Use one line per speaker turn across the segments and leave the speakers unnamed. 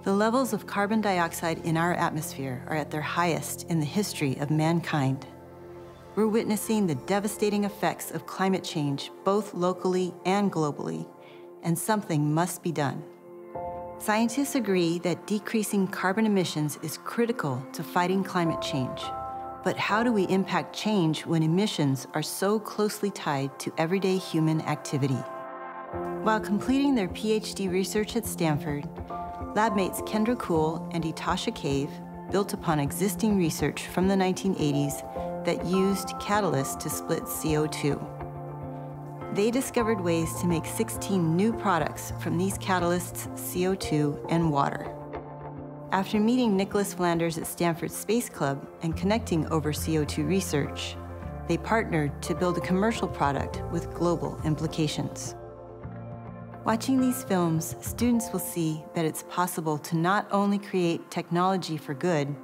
The levels of carbon dioxide in our atmosphere are at their highest in the history of mankind. We're witnessing the devastating effects of climate change, both locally and globally, and something must be done. Scientists agree that decreasing carbon emissions is critical to fighting climate change. But how do we impact change when emissions are so closely tied to everyday human activity? While completing their PhD research at Stanford, lab mates Kendra Kuhl and Etasha Cave built upon existing research from the 1980s that used catalysts to split CO2. They discovered ways to make 16 new products from these catalysts, CO2, and water. After meeting Nicholas Flanders at Stanford Space Club and connecting over CO2 research, they partnered to build a commercial product with global implications. Watching these films, students will see that it's possible to not only create technology for good,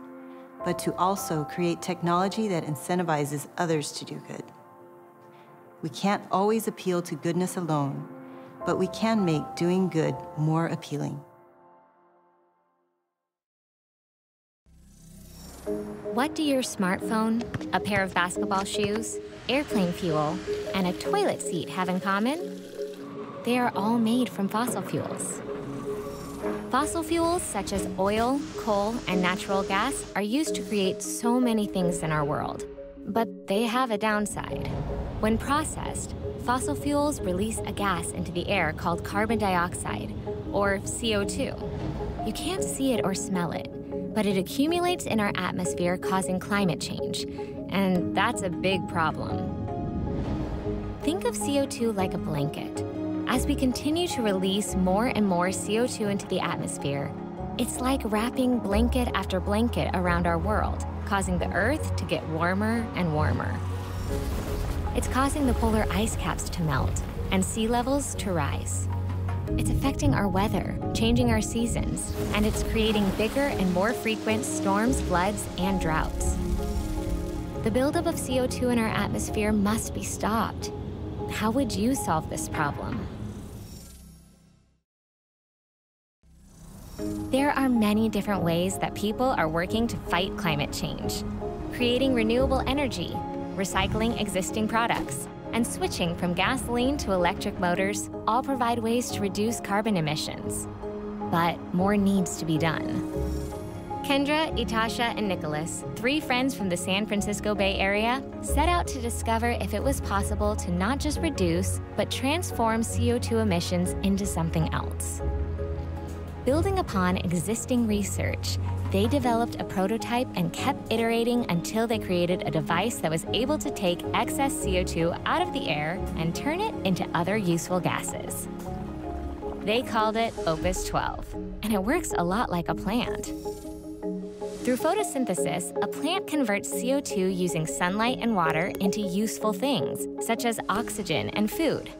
but to also create technology that incentivizes others to do good. We can't always appeal to goodness alone, but we can make doing good more appealing.
What do your smartphone, a pair of basketball shoes, airplane fuel, and a toilet seat have in common? They are all made from fossil fuels. Fossil fuels such as oil, coal, and natural gas are used to create so many things in our world, but they have a downside. When processed, fossil fuels release a gas into the air called carbon dioxide, or CO2. You can't see it or smell it, but it accumulates in our atmosphere, causing climate change, and that's a big problem. Think of CO2 like a blanket. As we continue to release more and more CO2 into the atmosphere, it's like wrapping blanket after blanket around our world, causing the Earth to get warmer and warmer. It's causing the polar ice caps to melt and sea levels to rise. It's affecting our weather, changing our seasons, and it's creating bigger and more frequent storms, floods, and droughts. The buildup of CO2 in our atmosphere must be stopped. How would you solve this problem? There are many different ways that people are working to fight climate change. Creating renewable energy, recycling existing products, and switching from gasoline to electric motors all provide ways to reduce carbon emissions. But more needs to be done. Kendra, Etasha, and Nicholas, 3 friends from the San Francisco Bay Area, set out to discover if it was possible to not just reduce, but transform CO2 emissions into something else. Building upon existing research, they developed a prototype and kept iterating until they created a device that was able to take excess CO2 out of the air and turn it into other useful gases. They called it Opus12, and it works a lot like a plant. Through photosynthesis, a plant converts CO2 using sunlight and water into useful things, such as oxygen and food.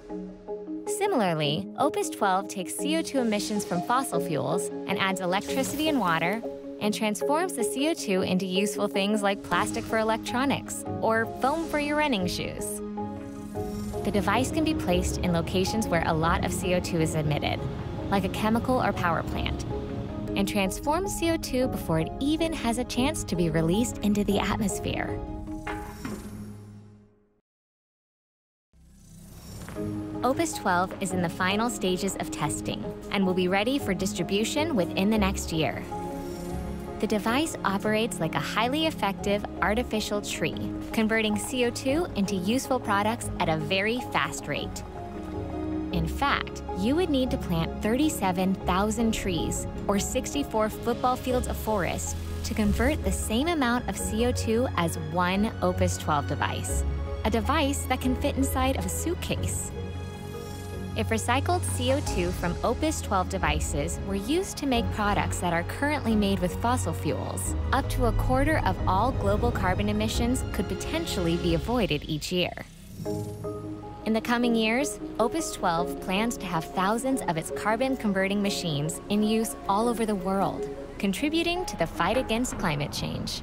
Similarly, Opus12 takes CO2 emissions from fossil fuels and adds electricity and water and transforms the CO2 into useful things like plastic for electronics or foam for your running shoes. The device can be placed in locations where a lot of CO2 is emitted, like a chemical or power plant, and transforms CO2 before it even has a chance to be released into the atmosphere. Opus12 is in the final stages of testing and will be ready for distribution within the next year. The device operates like a highly effective artificial tree, converting CO2 into useful products at a very fast rate. In fact, you would need to plant 37,000 trees, or 64 football fields of forest, to convert the same amount of CO2 as one Opus12 device, a device that can fit inside of a suitcase. If recycled CO2 from Opus12 devices were used to make products that are currently made with fossil fuels, up to a quarter of all global carbon emissions could potentially be avoided each year. In the coming years, Opus12 plans to have thousands of its carbon-converting machines in use all over the world, contributing to the fight against climate change.